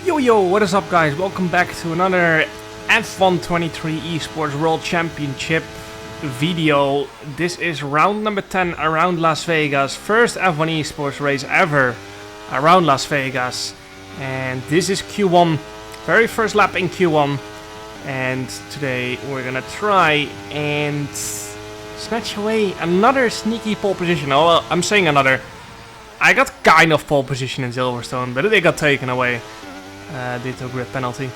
Yo, what is up guys? Welcome back to another F1 23 Esports World Championship video. This is round number 10 around Las Vegas. First F1 Esports race ever around Las Vegas. And this is Q1, very first lap in Q1. And today we're gonna try and snatch away another sneaky pole position. Oh, well, I'm saying another. I got kind of pole position in Silverstone, but it got taken away due to a grid penalty.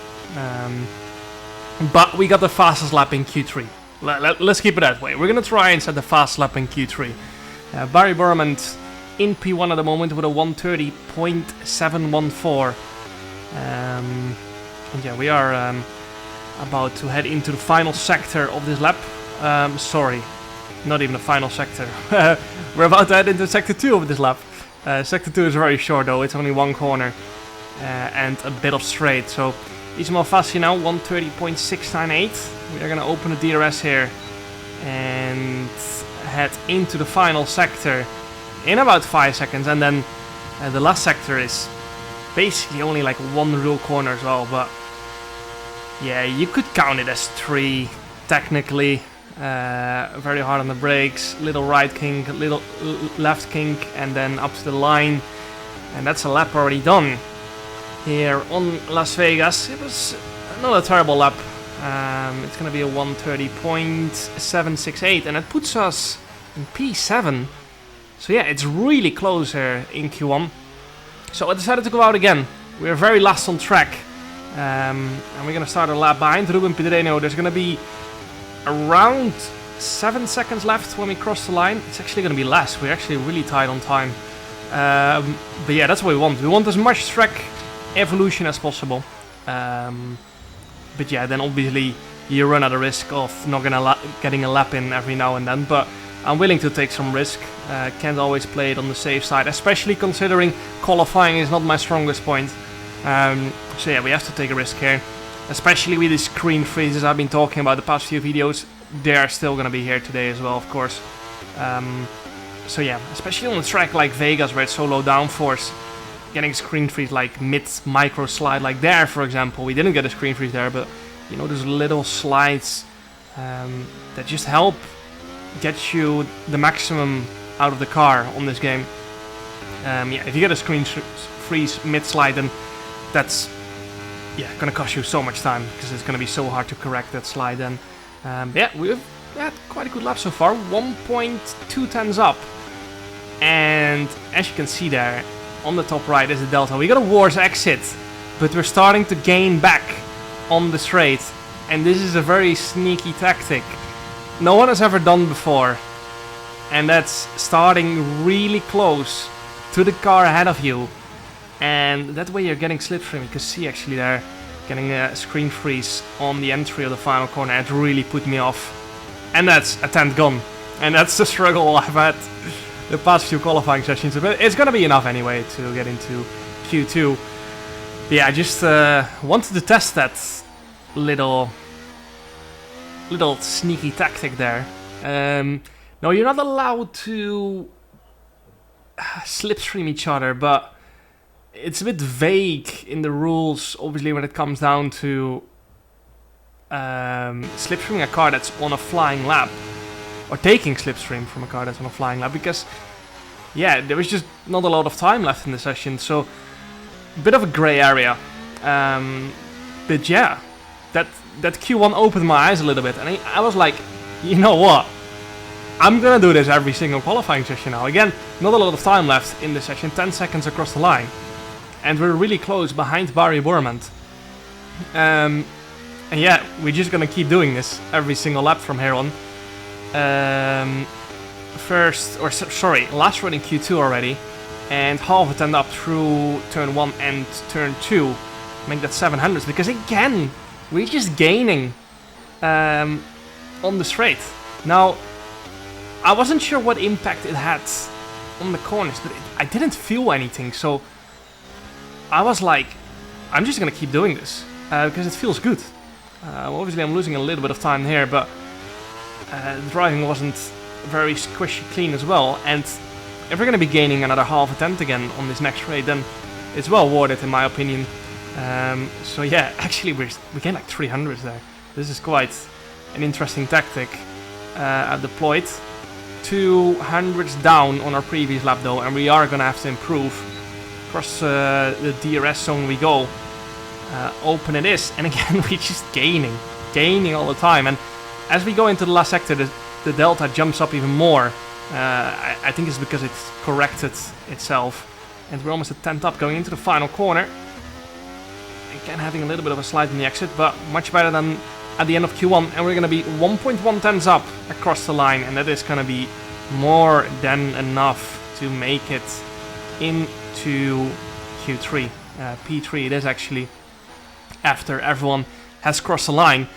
But we got the fastest lap in Q3. Let's keep it that way. We're gonna try and set the fast lap in Q3. Barry Borman in P1 at the moment with a 1:30.714. And yeah, we are about to head into the final sector of this lap. Sorry, not even the final sector. We're about to head into sector 2 of this lap. Sector 2 is very short though, it's only one corner and a bit of straight. So Ismail Fassi now, 1:30.698. We are going to open the DRS here and head into the final sector in about 5 seconds. And then the last sector is basically only like one real corner as well. But yeah, you could count it as 3 technically. Very hard on the brakes, little right kink, little left kink, and then up to the line, and that's a lap already done here on Las Vegas. It was not a terrible lap. It's gonna be a 1:30.768, and it puts us in P7. So yeah, it's really close here in Q1. So I decided to go out again. We're very last on track, and we're gonna start a lap behind Ruben Pedreno. There's gonna be around 7 seconds left when we cross the line. It's actually going to be less. We're actually really tight on time. But yeah, that's what we want. We want as much track evolution as possible. But yeah, then obviously you run at the risk of not getting a lap in every now and then. But I'm willing to take some risk. Can't always play it on the safe side, especially considering qualifying is not my strongest point. So yeah, we have to take a risk here. Especially with these screen freezes I've been talking about the past few videos, they are still going to be here today as well, of course. So yeah, especially on a track like Vegas where it's so low downforce, getting screen freeze like mid-micro slide like there, for example. We didn't get a screen freeze there, but you know, those little slides that just help get you the maximum out of the car on this game. Yeah, if you get a screen freeze mid-slide, then that's gonna cost you so much time because it's gonna be so hard to correct that slide then. Yeah, we've had quite a good lap so far, 1.2 tens up. And as you can see there, on the top right is the delta. We got a Wars exit, but we're starting to gain back on the straight. And this is a very sneaky tactic no one has ever done before. And that's starting really close to the car ahead of you. And that way you're getting slipstream. You can see actually there, getting a screen freeze on the entry of the final corner. It really put me off. And that's a 10th gone. And that's the struggle I've had the past few qualifying sessions. But it's gonna be enough anyway to get into Q2. But yeah, I just wanted to test that little sneaky tactic there. No, you're not allowed to slipstream each other, but it's a bit vague in the rules, obviously, when it comes down to slipstreaming a car that's on a flying lap, or taking slipstream from a car that's on a flying lap, because, yeah, there was just not a lot of time left in the session, so a bit of a grey area. But yeah, that Q1 opened my eyes a little bit, and I was like, you know what? I'm gonna do this every single qualifying session now. Again, not a lot of time left in the session, 10 seconds across the line. And we're really close behind Barry Borman. And yeah, we're just gonna keep doing this every single lap from here on. Last run in Q2 already. And half a turn up through turn 1 and turn 2. Make that 700s. Because again, we're just gaining on the straight. Now, I wasn't sure what impact it had on the corners, but I didn't feel anything. So I was like, I'm just gonna keep doing this because it feels good. Obviously I'm losing a little bit of time here, but the driving wasn't very squishy clean as well. And if we're gonna be gaining another half a tenth again on this next race, then it's well worth it in my opinion. So yeah, actually we gained like 300 there. This is quite an interesting tactic I've deployed. 200s down on our previous lap though, and we are gonna have to improve. Across the DRS zone we go. Open it is, and again we're just gaining all the time. And as we go into the last sector, the delta jumps up even more. I think it's because it's corrected itself. And we're almost at 10th up going into the final corner. Again, having a little bit of a slide in the exit, but much better than at the end of Q1. And we're going to be 1.1 tenths up across the line. And that is going to be more than enough to make it into Q3. P3 it is actually, after everyone has crossed the line.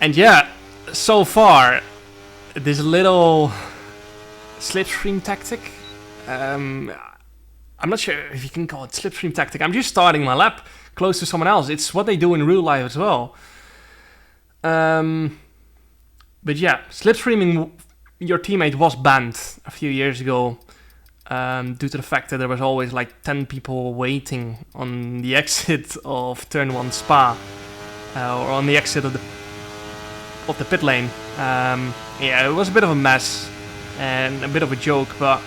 And yeah, so far, this little slipstream tactic, I'm not sure if you can call it slipstream tactic. I'm just starting my lap close to someone else. It's what they do in real life as well. But yeah, slipstreaming your teammate was banned a few years ago due to the fact that there was always like 10 people waiting on the exit of Turn 1 Spa or on the exit of the pit lane. Yeah, it was a bit of a mess and a bit of a joke, but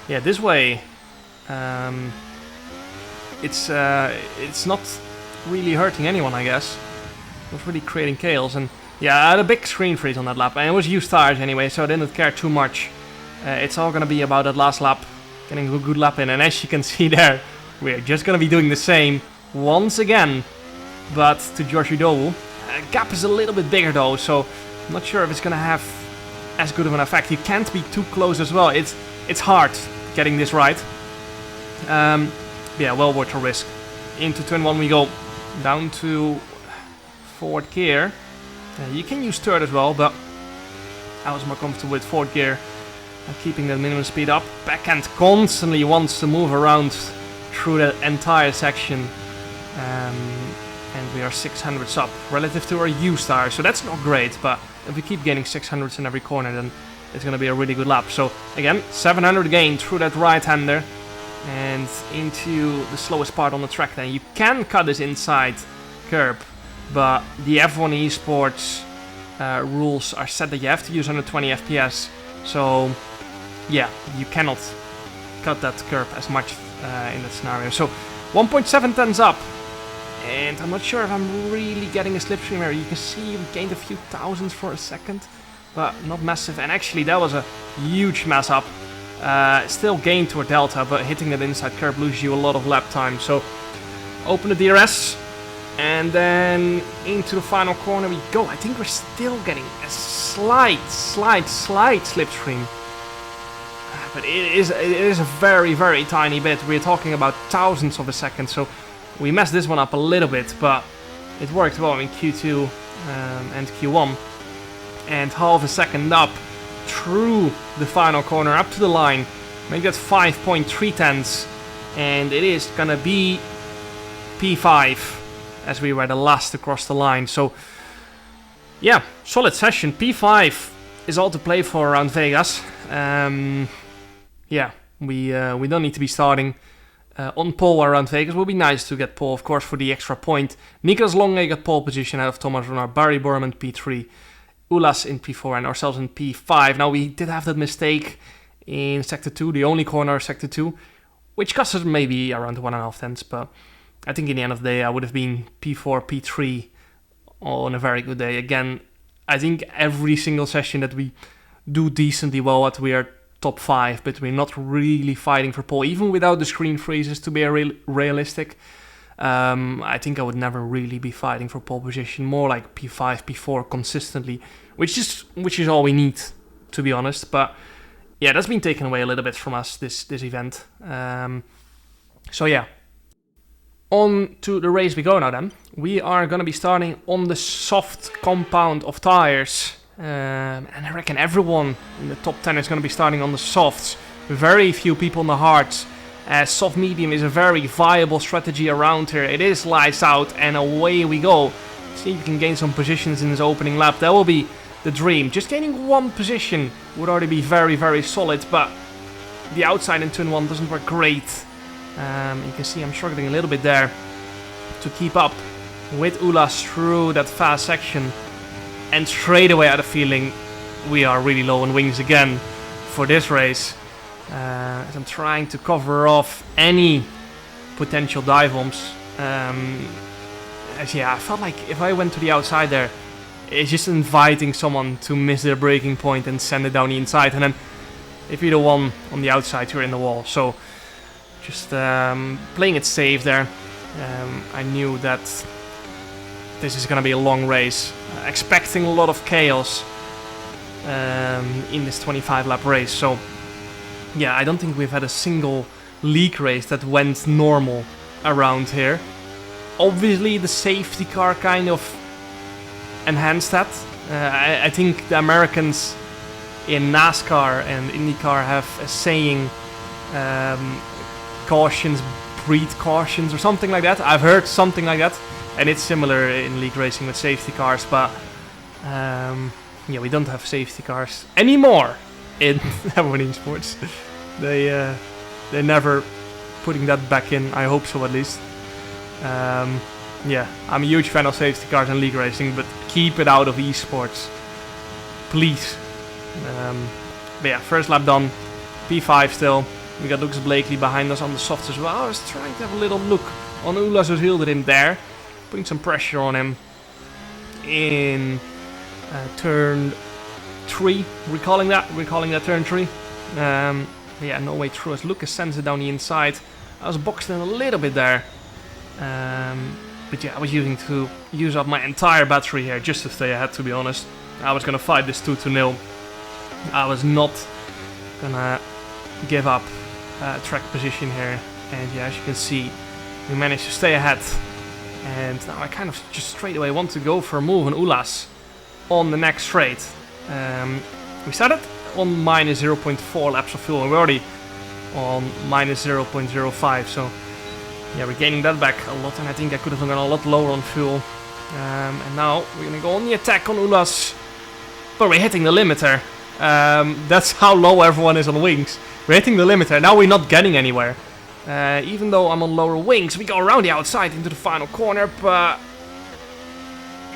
yeah, this way it's not really hurting anyone, I guess. It was really creating chaos, and yeah, I had a big screen freeze on that lap, and it was used tires anyway, so I didn't care too much. It's all gonna be about that last lap, getting a good lap in, and as you can see there, we're just gonna be doing the same once again, but to George Udowu. Gap is a little bit bigger though, so I'm not sure if it's gonna have as good of an effect. You can't be too close as well. It's hard getting this right. Yeah, well worth the risk. Into turn 1 we go. Down to fourth gear. You can use third as well, but I was more comfortable with fourth gear. Keeping the minimum speed up. Backhand constantly wants to move around through the entire section. And we are 600s up relative to our used tire, so that's not great, but if we keep gaining 600s in every corner, then it's going to be a really good lap. So again, 700 gain through that right-hander and into the slowest part on the track. Then you can cut this inside curb, but the F1 Esports rules are set that you have to use 120 FPS, so yeah, you cannot cut that curb as much in that scenario. So 1.7 tons up. And I'm not sure if I'm really getting a slipstream here. You can see we gained a few thousands for a second, but not massive. And actually that was a huge mess up. Still gained to a delta, but hitting that inside curb loses you a lot of lap time. So open the DRS, and then into the final corner we go. I think we're still getting a slight slipstream. But it is a very, very tiny bit. We're talking about thousandths of a second, so we messed this one up a little bit, but it worked well in Q2 and Q1. And half a second up through the final corner, up to the line. Make that 5.3 tenths. And it is gonna be P5 as we were the last across the line. So yeah, solid session. P5 is all to play for around Vegas. Yeah, we don't need to be starting on pole around Vegas. Will be nice to get pole, of course, for the extra point. Niklas Longe got pole position out of Thomas Renard, Barry Borman P3, Ulas in P4, and ourselves in P5. Now, we did have that mistake in Sector 2, the only corner of Sector 2, which cost us maybe around 1.5 tenths, but I think in the end of the day, I would have been P4, P3 on a very good day. Again, I think every single session that we do decently well at, we are top 5, but we're not really fighting for pole, even without the screen freezes, to be realistic. I think I would never really be fighting for pole position, more like P5, P4 consistently, which is all we need, to be honest. But yeah, that's been taken away a little bit from us, this event. So yeah, on to the race we go now then. We are going to be starting on the soft compound of tires. And I reckon everyone in the top 10 is going to be starting on the softs. Very few people on the hards, as soft medium is a very viable strategy around here. It is lights out and away we go. See if we can gain some positions in this opening lap. That will be the dream. Just gaining one position would already be very, very solid, but the outside in turn 1 doesn't work great. You can see I'm struggling a little bit there. to keep up with Ulas through that fast section. And straight away I had a feeling we are really low on wings again for this race. As I'm trying to cover off any potential dive bombs. Yeah, I felt like if I went to the outside there, it's just inviting someone to miss their braking point and send it down the inside. And then if you're the one on the outside, you're in the wall. So just playing it safe there. I knew that this is going to be a long race. Expecting a lot of chaos in this 25 lap race. So yeah, I don't think we've had a single league race that went normal around here. Obviously the safety car kind of enhanced that. I think the Americans in NASCAR and IndyCar have a saying, cautions breed cautions or something like that. I've heard something like that, and it's similar in league racing with safety cars, but yeah, we don't have safety cars anymore in F1 Esports. They're never putting that back in. I hope so, at least. Yeah, I'm a huge fan of safety cars and league racing, but keep it out of esports, please. But yeah, first lap done, P5 still. We got Lucas Blakely behind us on the softs as well. I was trying to have a little look on Ulas Özildirim there, putting some pressure on him in turn 3. Recalling that turn 3. Yeah, no way through as Lucas sends it down the inside. I was boxed in a little bit there. But yeah, I was use up my entire battery here just to stay ahead, to be honest. I was gonna fight this 2-0. I was not gonna give up track position here. And yeah, as you can see, we managed to stay ahead. And now I kind of just straight away want to go for a move on Ulas on the next straight. We started on minus 0.4 laps of fuel, and we're already on minus 0.05, so yeah, we're gaining that back a lot, and I think I could have gone a lot lower on fuel. And now we're gonna go on the attack on Ulas, but we're hitting the limiter. That's how low everyone is on wings. We're hitting the limiter, now we're not getting anywhere. Even though I'm on lower wings, we go around the outside into the final corner, but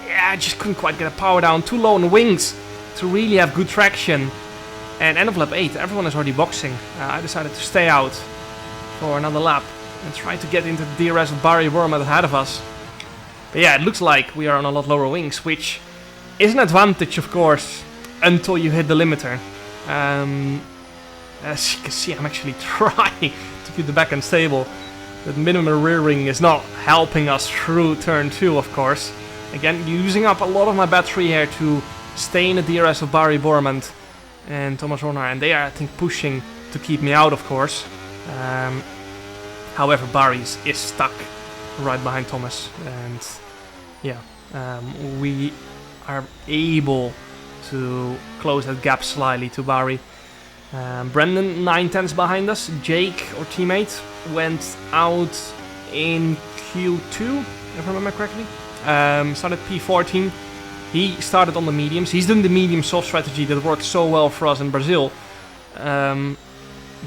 yeah, I just couldn't quite get a power down. Too low on the wings to really have good traction. And end of lap 8, everyone is already boxing. I decided to stay out for another lap and try to get into the DRS of Barry Worm ahead of us. But yeah, it looks like we are on a lot lower wings, which is an advantage, of course, until you hit the limiter. As you can see, I'm actually trying to keep the back end stable. The minimum rear wing is not helping us through turn 2, of course. Again, using up a lot of my battery here to stay in the DRS of Barry Bormand and Thomas Horner, and they are, I think, pushing to keep me out, of course. However, Barry is stuck right behind Thomas, and yeah, we are able to close that gap slightly to Barry. Brendan 9/10 behind us. Jake, our teammate, went out in Q2, if I remember correctly. Started P14. He started on the mediums. He's doing the medium soft strategy that worked so well for us in Brazil.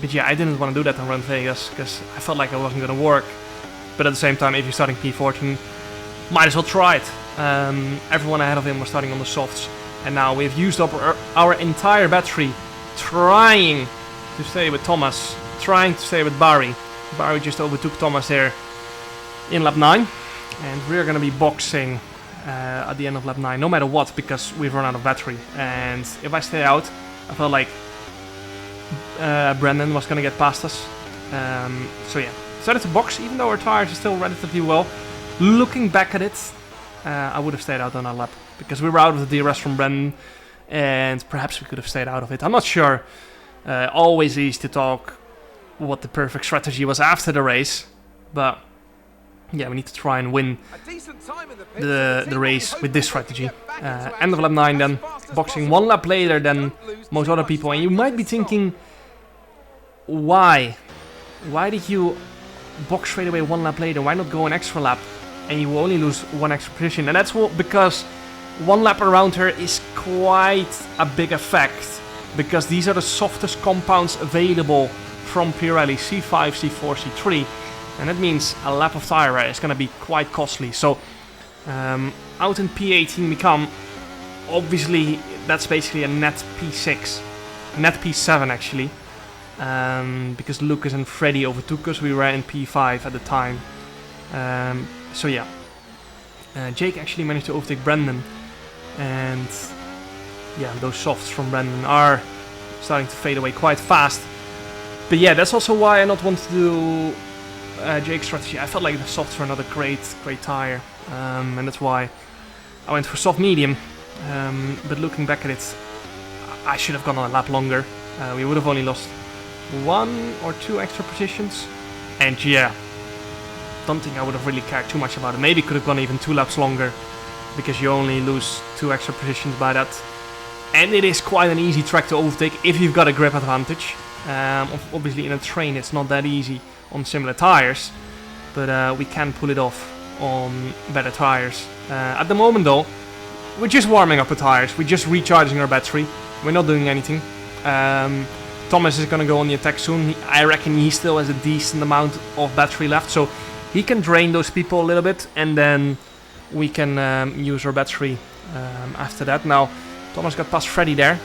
But yeah, I didn't want to do that on Run Vegas because I felt like it wasn't going to work. But at the same time, if you're starting P14, might as well try it. Everyone ahead of him was starting on the softs. And now we've used up our entire battery trying to stay with Thomas, trying to stay with Barry. Barry just overtook Thomas there in lap 9. And we're going to be boxing at the end of lap 9, no matter what, because we've run out of battery. And if I stay out, I felt like Brendan was going to get past us. So yeah, started to box, even though our tires are still relatively well. Looking back at it, I would have stayed out on that lap, because we were out of the DRS from Brendan, and perhaps we could have stayed out of it. I'm not sure. Always easy to talk what the perfect strategy was after the race, but yeah, we need to try and win the race with this strategy. End of lap 9 then, boxing 1 lap later than most other people, and you might be thinking, why? Why did you box straight away 1 lap later? Why not go an extra lap and you will only lose 1 extra position? And that's because 1 lap around her is quite a big effect, because these are the softest compounds available from Pirelli, C5, C4, C3. And that means a lap of tire wear is going to be quite costly. So out in P18 we come. Obviously, that's basically a net P6. Net P7 actually. Because Lucas and Freddy overtook us. We were in P5 at the time. So yeah. Jake actually managed to overtake Brendan. And yeah, those softs from Brendan are starting to fade away quite fast. But yeah, that's also why I not want to do Jake's strategy. I felt like the softs were not a great tire. And that's why I went for soft medium. But looking back at it, I should have gone on a lap longer. We would have only lost 1 or 2 extra positions. And yeah, don't think I would have really cared too much about it. Maybe could have gone even 2 laps longer, because you only lose 2 extra positions by that. And it is quite an easy track to overtake if you've got a grip advantage. Obviously in a train it's not that easy on similar tires, but we can pull it off on better tires. At the moment though, we're just warming up the tires, we're just recharging our battery, we're not doing anything. Thomas is gonna go on the attack soon. I reckon he still has a decent amount of battery left, so he can drain those people a little bit, and then we can use our battery after that. Now, Thomas got past Freddy there,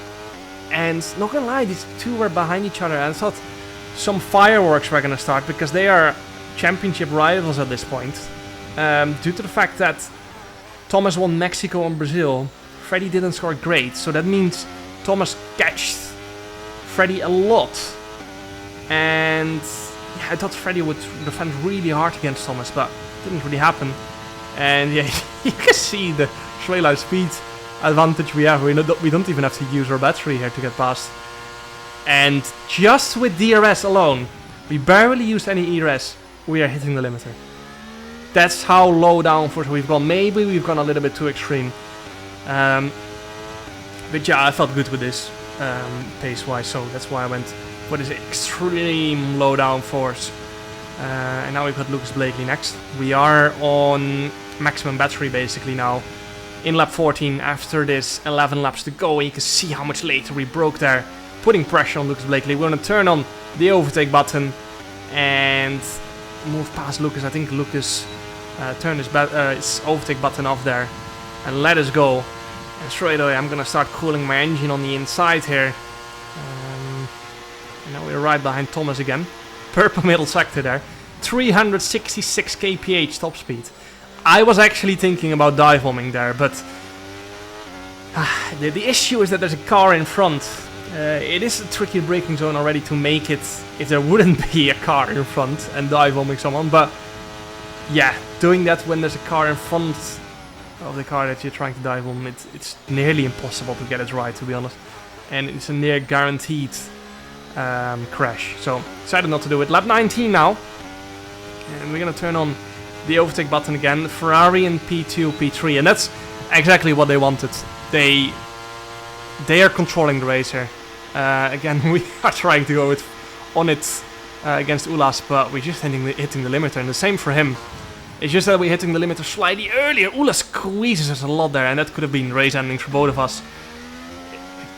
and not gonna lie, these two were behind each other. I thought some fireworks were gonna start, because they are championship rivals at this point. Due to the fact that Thomas won Mexico and Brazil, Freddy didn't score great, so that means Thomas catched Freddy a lot. And yeah, I thought Freddy would defend really hard against Thomas, but it didn't really happen. And yeah, you can see the straight line speed advantage we have. We don't even have to use our battery here to get past. And just with DRS alone, we barely used any ERS, we are hitting the limiter. That's how low downforce we've gone. Maybe we've gone a little bit too extreme. But yeah, I felt good with this pace-wise, so that's why I went for this extreme low downforce. And now we've got Lucas Blakely next. We are on maximum battery basically now. In lap 14, after this 11 laps to go, and you can see how much later we broke there, putting pressure on Lucas Blakely. We're going to turn on the overtake button and move past Lucas. I think Lucas turned his overtake button off there and let us go. And straight away I'm going to start cooling my engine on the inside here. And now we're right behind Thomas again. Purple middle sector there. 366 kph top speed. I was actually thinking about dive bombing there, but the issue is that there's a car in front. It is a tricky braking zone already to make it if there wouldn't be a car in front and dive bombing someone, but yeah, doing that when there's a car in front of the car that you're trying to dive bomb, it's nearly impossible to get it right, to be honest. And it's a near guaranteed crash, so decided not to do it. Lap 19 now, and we're gonna turn on the overtake button again. Ferrari in P2, P3, and that's exactly what they wanted. They are controlling the race here. Again, we are trying to go on it against Ulas, but we're just hitting the limiter, and the same for him. It's just that we're hitting the limiter slightly earlier. Ulas squeezes us a lot there, and that could have been race endings for both of us.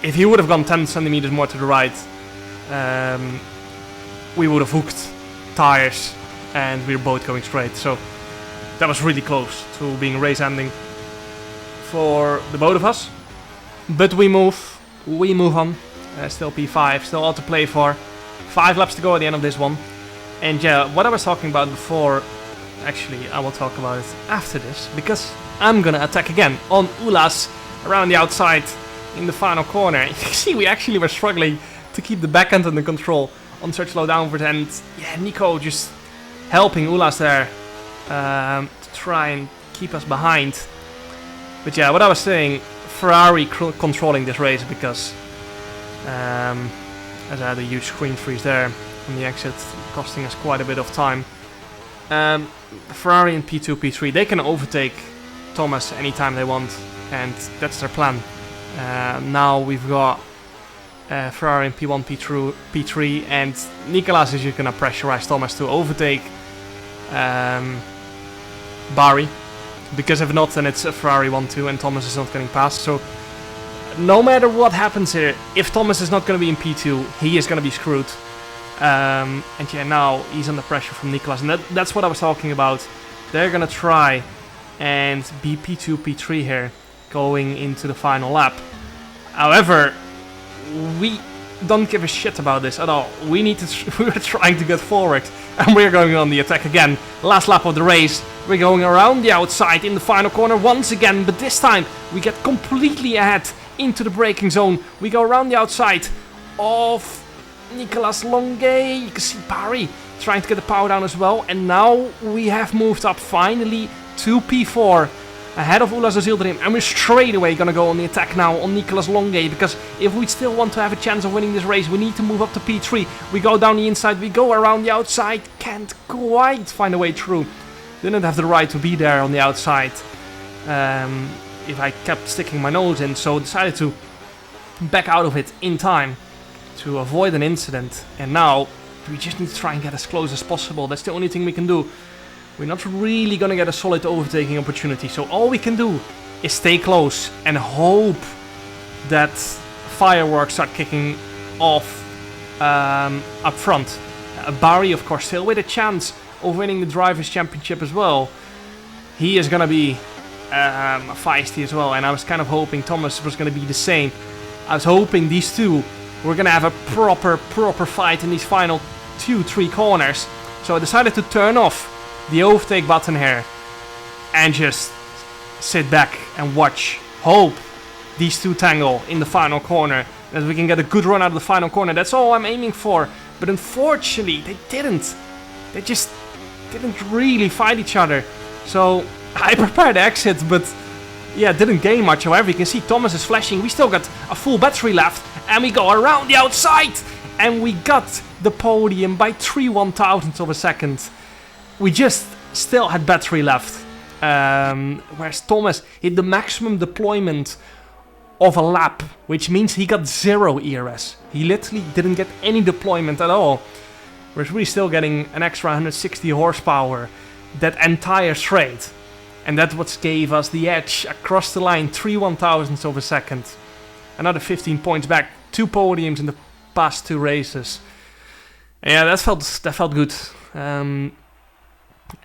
If he would have gone 10 centimeters more to the right, we would have hooked tires, and we were both going straight. So that was really close to being race ending for the both of us. But we move on. Still P5, still all to play for. 5 laps to go at the end of this one. And yeah, what I was talking about before, actually I will talk about it after this, because I'm gonna attack again on Ulas around the outside in the final corner. You can see we actually were struggling to keep the back end under control on such low downward, and yeah, Nico just helping Ulas there to try and keep us behind. But yeah, what I was saying, Ferrari controlling this race, because as I had a huge screen freeze there on the exit, costing us quite a bit of time. Ferrari in P2, P3, they can overtake Thomas anytime they want, and that's their plan. Now we've got Ferrari in P1, P3, and Nicolas is just gonna pressurize Thomas to overtake Barry, because if not, then it's a Ferrari 1-2 and Thomas is not getting past. So no matter what happens here, if Thomas is not going to be in P2, he is going to be screwed. And yeah, now he's under pressure from Nicolas, and that's what I was talking about. They're gonna try and be P2, P3 here, going into the final lap. However, we don't give a shit about this at all. We're trying to get forward, and we're going on the attack again. Last lap of the race, we're going around the outside in the final corner once again, but this time we get completely ahead into the braking zone. We go around the outside of Nicolas Longuet. You can see Barry trying to get the power down as well, and now we have moved up finally to P4 ahead of Ola Zildrim, and we're straight away gonna go on the attack now on Nicolas Longuet, because if we still want to have a chance of winning this race, we need to move up to P3. We go down the inside, we go around the outside, can't quite find a way through. Didn't have the right to be there on the outside if I kept sticking my nose in, so decided to back out of it in time to avoid an incident. And now we just need to try and get as close as possible. That's the only thing we can do. We're not really gonna get a solid overtaking opportunity, so all we can do is stay close and hope that fireworks start kicking off up front. Barry, of course, still with a chance of winning the Drivers' Championship as well. He is gonna be feisty as well, and I was kind of hoping Thomas was gonna be the same. I was hoping these two were gonna have a proper fight in these final 2-3 corners. So I decided to turn off the overtake button here and just sit back and watch. Hope these two tangle in the final corner, that we can get a good run out of the final corner. That's all I'm aiming for. But unfortunately, they didn't. They just didn't really fight each other. So I prepared to exit, but yeah, didn't gain much. However, you can see Thomas is flashing. We still got a full battery left, and we go around the outside, and we got the podium by 3/1000ths of a second. We just still had battery left, whereas Thomas hit the maximum deployment of a lap, which means he got 0 ERS. He literally didn't get any deployment at all. Whereas we're still getting an extra 160 horsepower that entire straight. And that's what gave us the edge across the line, 3/1000ths of a second. Another 15 points back, 2 podiums in the past 2 races. Yeah, that felt good.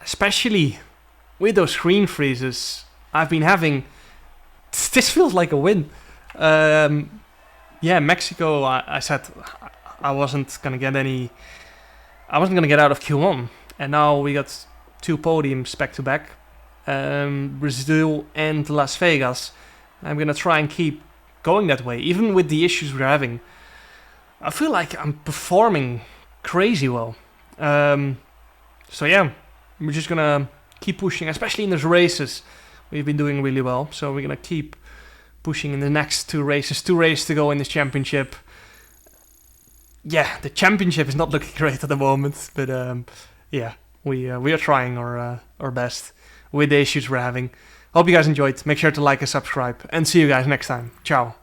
Especially with those screen freezes I've been having. This feels like a win. Yeah, Mexico, I said I wasn't gonna get out of Q1, and now we got 2 podiums back to back. Brazil and Las Vegas. I'm gonna try and keep going that way, even with the issues we're having. I feel like I'm performing crazy well. So yeah, we're just gonna keep pushing, especially in those races. We've been doing really well, so we're gonna keep pushing in the next 2 races. 2 races to go in this championship. Yeah, the championship is not looking great at the moment, but yeah, we are trying our best with the issues we're having. Hope you guys enjoyed. Make sure to like and subscribe, and see you guys next time. Ciao.